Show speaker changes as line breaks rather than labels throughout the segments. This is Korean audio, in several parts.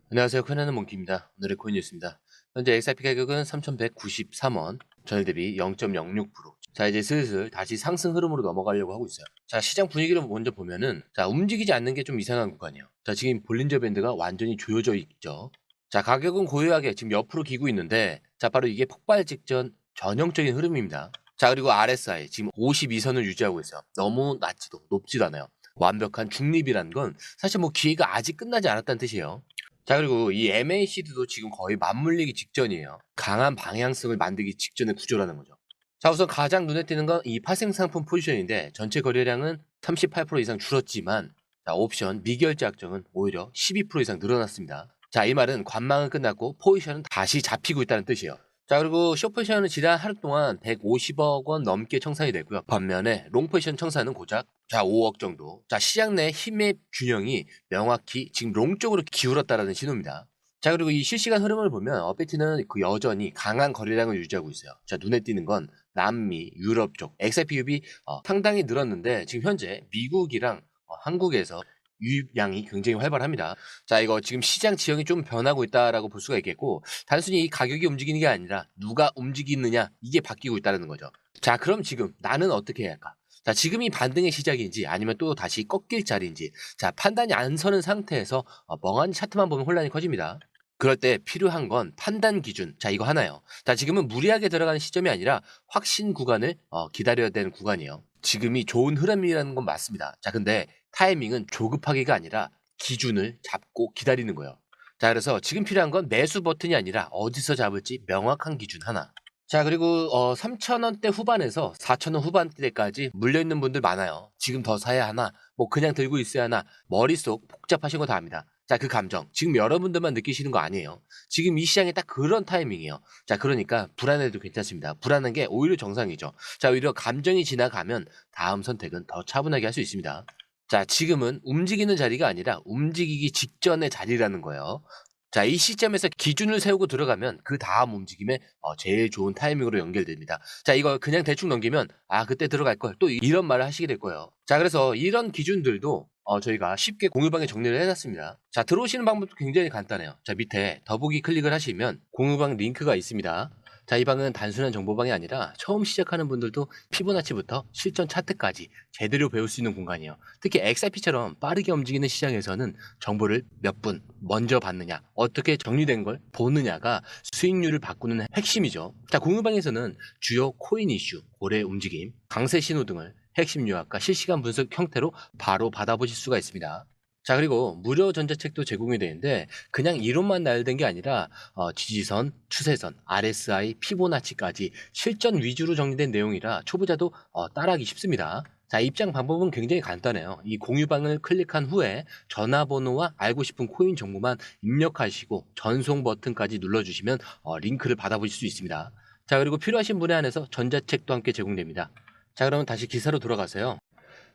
안녕하세요. 코인하는 몽키입니다. 오늘의 코인 뉴스입니다. 현재 XRP 가격은 3,193원, 전일 대비 0.06%. 자, 이제 슬슬 다시 상승 흐름으로 넘어가려고 하고 있어요. 자, 시장 분위기를 먼저 보면은, 자, 움직이지 않는 게 좀 이상한 구간이에요. 자, 지금 볼린저 밴드가 완전히 조여져 있죠. 자, 가격은 고요하게 지금 옆으로 기고 있는데, 자, 바로 이게 폭발 직전 전형적인 흐름입니다. 자, 그리고 RSI 지금 52선을 유지하고 있어요. 너무 낮지도 높지도 않아요. 완벽한 중립이라는 건 사실 뭐 기회가 아직 끝나지 않았다는 뜻이에요. 자, 그리고 이 MACD도 지금 거의 맞물리기 직전이에요. 강한 방향성을 만들기 직전의 구조라는 거죠. 자, 우선 가장 눈에 띄는 건 이 파생상품 포지션인데 전체 거래량은 38% 이상 줄었지만, 자, 옵션 미결제 확정은 오히려 12% 이상 늘어났습니다. 자, 이 말은 관망은 끝났고 포지션은 다시 잡히고 있다는 뜻이에요. 자, 그리고 숏포지션은 지난 하루 동안 150억 원 넘게 청산이 됐고요. 반면에 롱포지션 청산은 고작 5억 정도. 자, 시장 내 힘의 균형이 명확히 지금 롱 쪽으로 기울었다라는 신호입니다. 자, 그리고 이 실시간 흐름을 보면 업비트는 그 여전히 강한 거래량을 유지하고 있어요. 자, 눈에 띄는 건 남미, 유럽 쪽 XRP 유입이 상당히 늘었는데 지금 현재 미국이랑 한국에서 유입량이 굉장히 활발합니다. 자, 이거 지금 시장 지형이 좀 변하고 있다라고 볼 수가 있겠고, 단순히 이 가격이 움직이는 게 아니라 누가 움직이느냐, 이게 바뀌고 있다는 거죠. 자, 그럼 지금 나는 어떻게 해야 할까? 자, 지금이 반등의 시작인지 아니면 또 다시 꺾일 자리인지, 자, 판단이 안 서는 상태에서 멍하니 차트만 보면 혼란이 커집니다. 그럴 때 필요한 건 판단 기준. 자, 이거 하나요. 자, 지금은 무리하게 들어가는 시점이 아니라 확신 구간을 기다려야 되는 구간이에요. 지금이 좋은 흐름이라는 건 맞습니다. 자, 근데 타이밍은 조급하기가 아니라 기준을 잡고 기다리는 거예요. 자, 그래서 지금 필요한 건 매수 버튼이 아니라 어디서 잡을지 명확한 기준 하나. 자, 그리고 3,000원대 후반에서 4,000원 후반대까지 물려있는 분들 많아요. 지금 더 사야 하나, 뭐 그냥 들고 있어야 하나, 머릿속 복잡하신 거 다 압니다. 자, 그 감정 지금 여러분들만 느끼시는 거 아니에요. 지금 이 시장이 딱 그런 타이밍이에요. 자, 그러니까 불안해도 괜찮습니다. 불안한 게 오히려 정상이죠. 자, 오히려 감정이 지나가면 다음 선택은 더 차분하게 할 수 있습니다. 자, 지금은 움직이는 자리가 아니라 움직이기 직전의 자리라는 거예요. 자, 이 시점에서 기준을 세우고 들어가면 그 다음 움직임에 제일 좋은 타이밍으로 연결됩니다. 자, 이거 그냥 대충 넘기면 그때 들어갈 걸 또 이런 말을 하시게 될 거예요. 자, 그래서 이런 기준들도 저희가 쉽게 공유방에 정리를 해놨습니다. 자, 들어오시는 방법도 굉장히 간단해요. 자, 밑에 더보기 클릭을 하시면 공유방 링크가 있습니다. 자, 이 방은 단순한 정보방이 아니라 처음 시작하는 분들도 피보나치부터 실전 차트까지 제대로 배울 수 있는 공간이에요. 특히 XRP처럼 빠르게 움직이는 시장에서는 정보를 몇 분 먼저 받느냐, 어떻게 정리된 걸 보느냐가 수익률을 바꾸는 핵심이죠. 자, 공유방에서는 주요 코인 이슈, 고래 움직임, 강세 신호 등을 핵심 요약과 실시간 분석 형태로 바로 받아보실 수가 있습니다. 자, 그리고 무료 전자책도 제공이 되는데 그냥 이론만 나열된 게 아니라 지지선, 추세선, RSI, 피보나치까지 실전 위주로 정리된 내용이라 초보자도 따라하기 쉽습니다. 자, 입장 방법은 굉장히 간단해요. 이 공유방을 클릭한 후에 전화번호와 알고 싶은 코인 정보만 입력하시고 전송 버튼까지 눌러주시면 링크를 받아보실 수 있습니다. 자, 그리고 필요하신 분에 한해서 전자책도 함께 제공됩니다. 자, 그러면 다시 기사로 돌아가세요.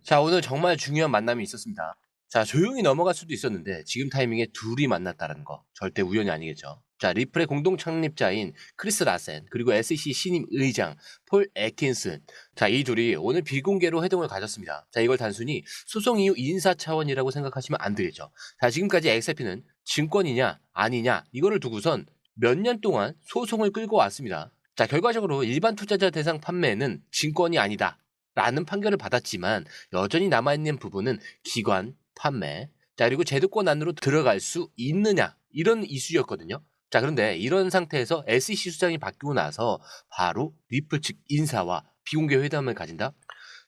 자, 오늘 정말 중요한 만남이 있었습니다. 자, 조용히 넘어갈 수도 있었는데 지금 타이밍에 둘이 만났다는 거 절대 우연이 아니겠죠. 자, 리플의 공동 창립자인 크리스 라센 그리고 SEC 신임 의장 폴 애킨슨. 자, 이 둘이 오늘 비공개로 회동을 가졌습니다. 자, 이걸 단순히 소송 이후 인사 차원이라고 생각하시면 안 되겠죠. 자, 지금까지 XRP는 증권이냐 아니냐 이거를 두고선 몇 년 동안 소송을 끌고 왔습니다. 자, 결과적으로 일반 투자자 대상 판매는 증권이 아니다 라는 판결을 받았지만 여전히 남아있는 부분은 기관, 판매, 자, 그리고 제도권 안으로 들어갈 수 있느냐 이런 이슈였거든요. 자, 그런데 이런 상태에서 SEC 수장이 바뀌고 나서 바로 리플 측 인사와 비공개 회담을 가진다?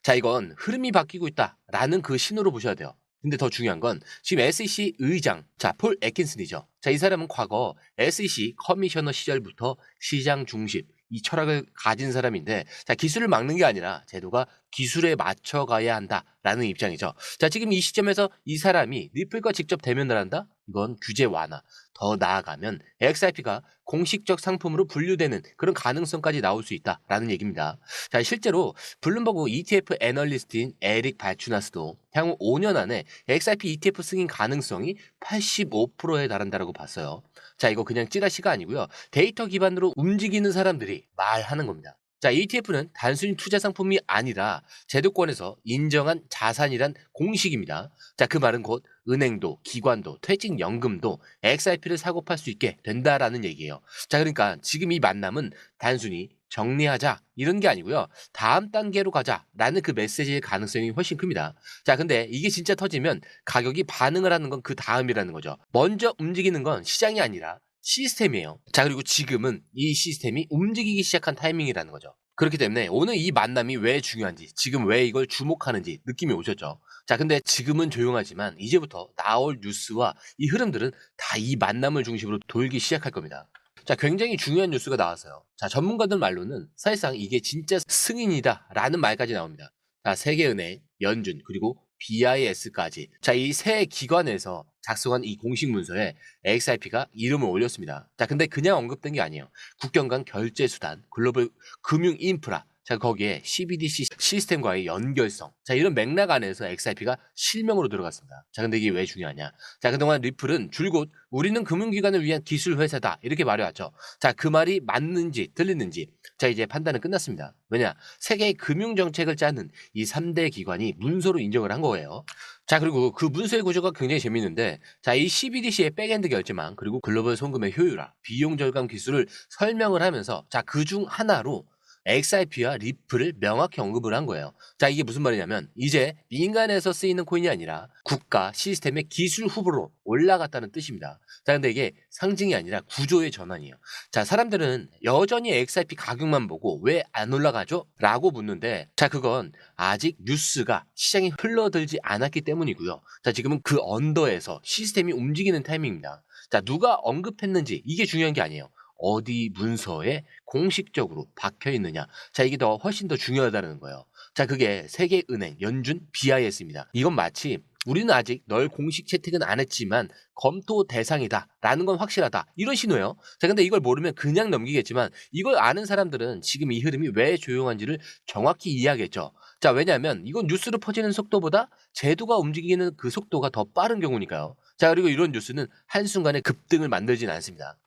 자, 이건 흐름이 바뀌고 있다라는 그 신호로 보셔야 돼요. 근데 더 중요한 건 지금 SEC 의장, 자, 폴 애킨슨이죠. 자, 이 사람은 과거 SEC 커미셔너 시절부터 시장 중심, 이 철학을 가진 사람인데, 자, 기술을 막는 게 아니라 제도가 기술에 맞춰가야 한다라는 입장이죠. 자, 지금 이 시점에서 이 사람이 리플과 직접 대면을 한다? 이건 규제 완화. 더 나아가면 XRP가 공식적 상품으로 분류되는 그런 가능성까지 나올 수 있다라는 얘기입니다. 자, 실제로 블룸버그 ETF 애널리스트인 에릭 발추나스도 향후 5년 안에 XRP ETF 승인 가능성이 85%에 달한다고 봤어요. 자, 이거 그냥 찌라시가 아니고요. 데이터 기반으로 움직이는 사람들이 말하는 겁니다. 자, ETF는 단순히 투자 상품이 아니라 제도권에서 인정한 자산이란 공식입니다. 자, 그 말은 곧 은행도, 기관도, 퇴직연금도 XIP를 사고 팔 수 있게 된다라는 얘기예요. 자, 그러니까 지금 이 만남은 단순히 정리하자 이런 게 아니고요. 다음 단계로 가자라는 그 메시지의 가능성이 훨씬 큽니다. 자, 근데 이게 진짜 터지면 가격이 반응을 하는 건 그 다음이라는 거죠. 먼저 움직이는 건 시장이 아니라 시스템이에요. 자, 그리고 지금은 이 시스템이 움직이기 시작한 타이밍이라는 거죠. 그렇기 때문에 오늘 이 만남이 왜 중요한지, 지금 왜 이걸 주목하는지 느낌이 오셨죠? 자, 근데 지금은 조용하지만 이제부터 나올 뉴스와 이 흐름들은 다 이 만남을 중심으로 돌기 시작할 겁니다. 자, 굉장히 중요한 뉴스가 나왔어요. 자, 전문가들 말로는 사실상 이게 진짜 승인이다라는 말까지 나옵니다. 자, 세계은행, 연준, 그리고 BIS까지. 자, 이 세 기관에서 작성한 이 공식 문서에 XRP가 이름을 올렸습니다. 자, 근데 그냥 언급된 게 아니에요. 국경 간 결제 수단, 글로벌 금융 인프라, 자, 거기에 CBDC 시스템과의 연결성. 자, 이런 맥락 안에서 XRP가 실명으로 들어갔습니다. 자, 근데 이게 왜 중요하냐? 자, 그동안 리플은 줄곧 우리는 금융기관을 위한 기술 회사다. 이렇게 말해왔죠. 자, 그 말이 맞는지 틀리는지. 자, 이제 판단은 끝났습니다. 왜냐? 세계의 금융정책을 짜는 이 3대 기관이 문서로 인정을 한 거예요. 자, 그리고 그 문서의 구조가 굉장히 재밌는데, 자, 이 CBDC의 백엔드 결제망, 그리고 글로벌 송금의 효율화, 비용 절감 기술을 설명을 하면서, 자, 그 중 하나로 XRP와 리플을 명확히 언급을 한 거예요. 자, 이게 무슨 말이냐면 이제 민간에서 쓰이는 코인이 아니라 국가 시스템의 기술 후보로 올라갔다는 뜻입니다. 자, 근데 이게 상징이 아니라 구조의 전환이에요. 자, 사람들은 여전히 XRP 가격만 보고 왜 안 올라가죠? 라고 묻는데, 자, 그건 아직 뉴스가 시장에 흘러들지 않았기 때문이고요. 자, 지금은 그 언더에서 시스템이 움직이는 타이밍입니다. 자, 누가 언급했는지 이게 중요한 게 아니에요. 어디 문서에 공식적으로 박혀 있느냐. 자, 이게 더 훨씬 더 중요하다는 거예요. 자, 그게 세계은행, 연준, BIS입니다. 이건 마치 우리는 아직 널 공식 채택은 안 했지만 검토 대상이다 라는 건 확실하다 이런 신호예요. 자, 근데 이걸 모르면 그냥 넘기겠지만 이걸 아는 사람들은 지금 이 흐름이 왜 조용한지를 정확히 이해하겠죠. 자, 왜냐하면 이건 뉴스로 퍼지는 속도보다 제도가 움직이는 그 속도가 더 빠른 경우니까요. 자, 그리고 이런 뉴스는 한순간에 급등을 만들진 않습니다.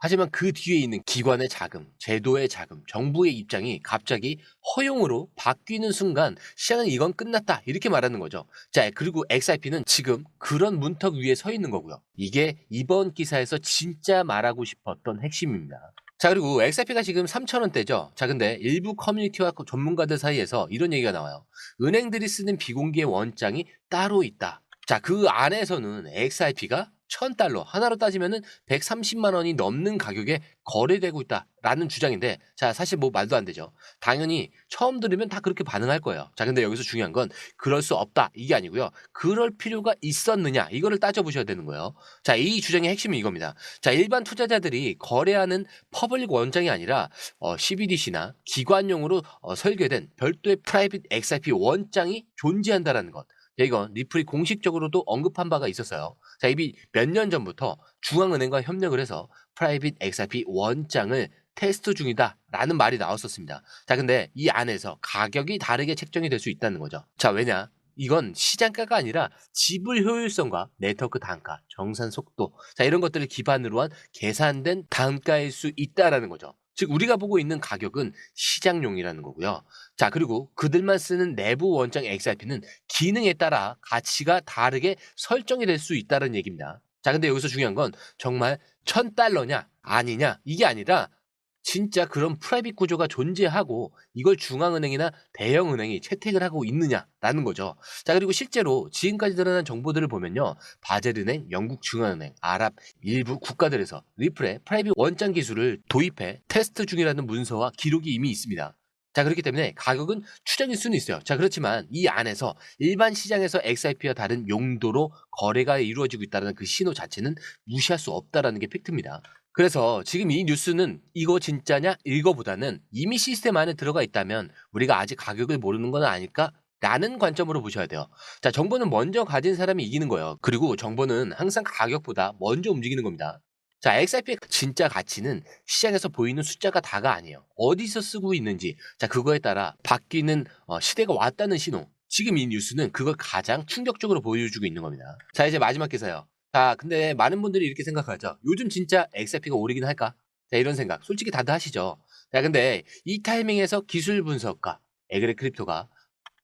하지만 그 뒤에 있는 기관의 자금, 제도의 자금, 정부의 입장이 갑자기 허용으로 바뀌는 순간 시장은 이건 끝났다 이렇게 말하는 거죠. 자, 그리고 XRP는 지금 그런 문턱 위에 서 있는 거고요. 이게 이번 기사에서 진짜 말하고 싶었던 핵심입니다. 자, 그리고 XRP가 지금 3,000원대죠. 자, 근데 일부 커뮤니티와 전문가들 사이에서 이런 얘기가 나와요. 은행들이 쓰는 비공개 원장이 따로 있다. 자, 그 안에서는 XRP가 1,000달러, 하나로 따지면은 130만 원이 넘는 가격에 거래되고 있다라는 주장인데, 자, 사실 뭐 말도 안 되죠. 당연히 처음 들으면 다 그렇게 반응할 거예요. 자, 근데 여기서 중요한 건 그럴 수 없다 이게 아니고요. 그럴 필요가 있었느냐 이거를 따져보셔야 되는 거예요. 자, 이 주장의 핵심이 이겁니다. 자, 일반 투자자들이 거래하는 퍼블릭 원장이 아니라 CBDC나 기관용으로 설계된 별도의 프라이빗 XRP 원장이 존재한다라는 것. 자, 이건 리플이 공식적으로도 언급한 바가 있었어요. 자, 이미 몇 년 전부터 중앙은행과 협력을 해서 프라이빗 XRP 원장을 테스트 중이다라는 말이 나왔었습니다. 자, 근데 이 안에서 가격이 다르게 책정이 될 수 있다는 거죠. 자, 왜냐? 이건 시장가가 아니라 지불 효율성과 네트워크 단가, 정산 속도, 자, 이런 것들을 기반으로 한 계산된 단가일 수 있다라는 거죠. 즉 우리가 보고 있는 가격은 시장용이라는 거고요. 자, 그리고 그들만 쓰는 내부 원장 XRP는 기능에 따라 가치가 다르게 설정이 될 수 있다는 얘기입니다. 자, 근데 여기서 중요한 건 정말 1,000달러냐 아니냐 이게 아니라 진짜 그런 프라이빗 구조가 존재하고 이걸 중앙은행이나 대형은행이 채택을 하고 있느냐라는 거죠. 자, 그리고 실제로 지금까지 드러난 정보들을 보면요. 바젤은행, 영국 중앙은행, 아랍 일부 국가들에서 리플의 프라이빗 원장 기술을 도입해 테스트 중이라는 문서와 기록이 이미 있습니다. 자, 그렇기 때문에 가격은 추정일 수는 있어요. 자, 그렇지만 이 안에서 일반 시장에서 XRP와 다른 용도로 거래가 이루어지고 있다는 그 신호 자체는 무시할 수 없다는 게 팩트입니다. 그래서 지금 이 뉴스는 이거 진짜냐 이거보다는 이미 시스템 안에 들어가 있다면 우리가 아직 가격을 모르는 건 아닐까? 라는 관점으로 보셔야 돼요. 자, 정보는 먼저 가진 사람이 이기는 거예요. 그리고 정보는 항상 가격보다 먼저 움직이는 겁니다. 자, XRP의 진짜 가치는 시장에서 보이는 숫자가 다가 아니에요. 어디서 쓰고 있는지, 자, 그거에 따라 바뀌는 시대가 왔다는 신호. 지금 이 뉴스는 그걸 가장 충격적으로 보여주고 있는 겁니다. 자, 이제 마지막 기사요. 자, 근데 많은 분들이 이렇게 생각하죠. 요즘 진짜 XRP가 오르긴 할까? 자, 이런 생각 솔직히 다들 하시죠. 자, 근데 이 타이밍에서 기술 분석가 에그레 크립토가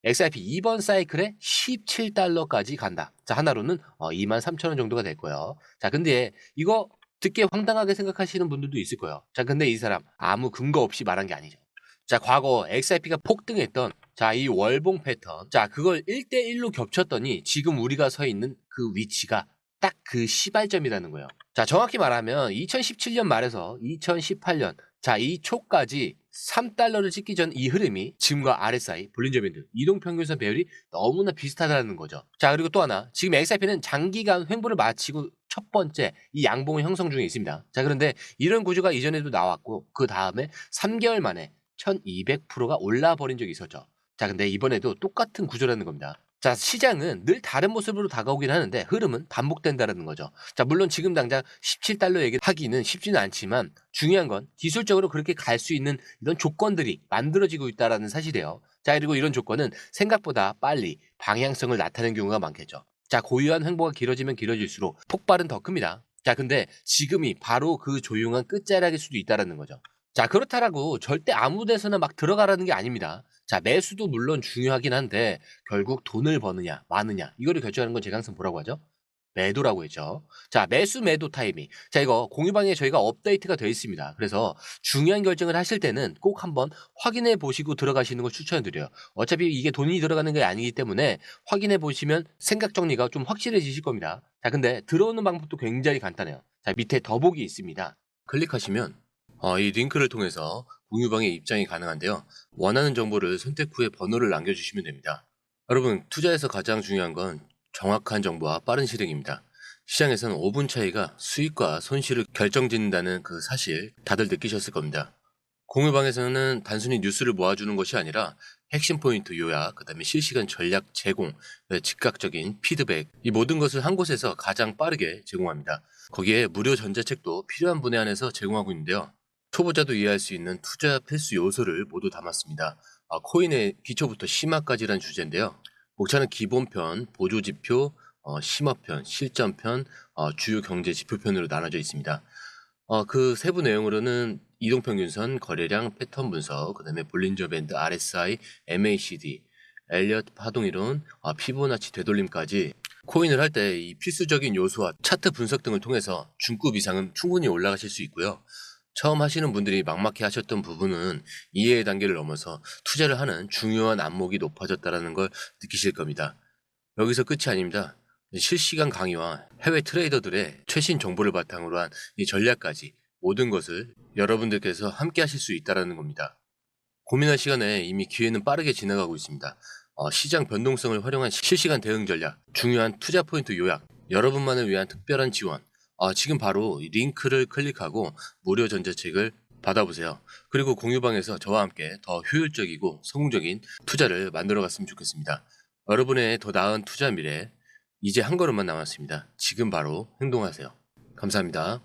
XRP 이번 사이클에 17달러까지 간다. 자, 하나로는 23,000원 정도가 될 거예요. 자, 근데 이거 듣기 황당하게 생각하시는 분들도 있을 거예요. 자, 근데 이 사람 아무 근거 없이 말한 게 아니죠. 자, 과거 XRP가 폭등했던 자, 이 월봉 패턴. 자, 그걸 1대1로 겹쳤더니 지금 우리가 서 있는 그 위치가 딱 그 시발점이라는 거예요. 자, 정확히 말하면 2017년 말에서 2018년 자, 이 초까지 3달러를 찍기 전 이 흐름이 지금과 RSI, 볼린저 밴드, 이동평균선 배열이 너무나 비슷하다는 거죠. 자, 그리고 또 하나, 지금 XRP는 장기간 횡보를 마치고 첫 번째 이 양봉을 형성 중에 있습니다. 자, 그런데 이런 구조가 이전에도 나왔고 그 다음에 3개월 만에 1200%가 올라버린 적이 있었죠. 자, 근데 이번에도 똑같은 구조라는 겁니다. 자, 시장은 늘 다른 모습으로 다가오긴 하는데 흐름은 반복된다는 거죠. 자, 물론 지금 당장 17달러 얘기를 하기는 쉽지는 않지만 중요한 건 기술적으로 그렇게 갈 수 있는 이런 조건들이 만들어지고 있다는 사실이에요. 자, 그리고 이런 조건은 생각보다 빨리 방향성을 나타내는 경우가 많겠죠. 자, 고유한 횡보가 길어지면 길어질수록 폭발은 더 큽니다. 자, 근데 지금이 바로 그 조용한 끝자락일 수도 있다는 거죠. 자, 그렇다라고 절대 아무 데서나 막 들어가라는 게 아닙니다. 자, 매수도 물론 중요하긴 한데 결국 돈을 버느냐 마느냐 이거를 결정하는 건 제가 항상 뭐라고 하죠? 매도라고 했죠. 자, 매수 매도 타이밍. 자, 이거 공유방에 저희가 업데이트가 되어 있습니다. 그래서 중요한 결정을 하실 때는 꼭 한번 확인해 보시고 들어가시는 걸 추천드려요. 어차피 이게 돈이 들어가는 게 아니기 때문에 확인해 보시면 생각 정리가 좀 확실해지실 겁니다. 자, 근데 들어오는 방법도 굉장히 간단해요. 자, 밑에 더보기 있습니다. 클릭하시면 이 링크를 통해서 공유방에 입장이 가능한데요. 원하는 정보를 선택 후에 번호를 남겨주시면 됩니다. 여러분, 투자에서 가장 중요한 건 정확한 정보와 빠른 실행입니다. 시장에서는 5분 차이가 수익과 손실을 결정짓는다는 그 사실 다들 느끼셨을 겁니다. 공유방에서는 단순히 뉴스를 모아주는 것이 아니라 핵심 포인트 요약, 그 다음에 실시간 전략 제공, 즉각적인 피드백, 이 모든 것을 한 곳에서 가장 빠르게 제공합니다. 거기에 무료 전자책도 필요한 분에 한해서 제공하고 있는데요. 초보자도 이해할 수 있는 투자 필수 요소를 모두 담았습니다. 코인의 기초부터 심화까지란 주제인데요. 목차는 기본편, 보조지표, 심화편, 실전편, 주요 경제 지표편으로 나눠져 있습니다. 그 세부 내용으로는 이동평균선, 거래량, 패턴 분석, 그 다음에 볼린저 밴드, RSI, MACD, 엘리엇 파동이론, 피보나치 되돌림까지 코인을 할 때 이 필수적인 요소와 차트 분석 등을 통해서 중급 이상은 충분히 올라가실 수 있고요. 처음 하시는 분들이 막막해 하셨던 부분은 이해의 단계를 넘어서 투자를 하는 중요한 안목이 높아졌다는 걸 느끼실 겁니다. 여기서 끝이 아닙니다. 실시간 강의와 해외 트레이더들의 최신 정보를 바탕으로 한 이 전략까지 모든 것을 여러분들께서 함께 하실 수 있다는 겁니다. 고민할 시간에 이미 기회는 빠르게 지나가고 있습니다. 시장 변동성을 활용한 실시간 대응 전략, 중요한 투자 포인트 요약, 여러분만을 위한 특별한 지원. 지금 바로 이 링크를 클릭하고 무료 전자책을 받아보세요. 그리고 공유방에서 저와 함께 더 효율적이고 성공적인 투자를 만들어 갔으면 좋겠습니다. 여러분의 더 나은 투자 미래, 이제 한 걸음만 남았습니다. 지금 바로 행동하세요. 감사합니다.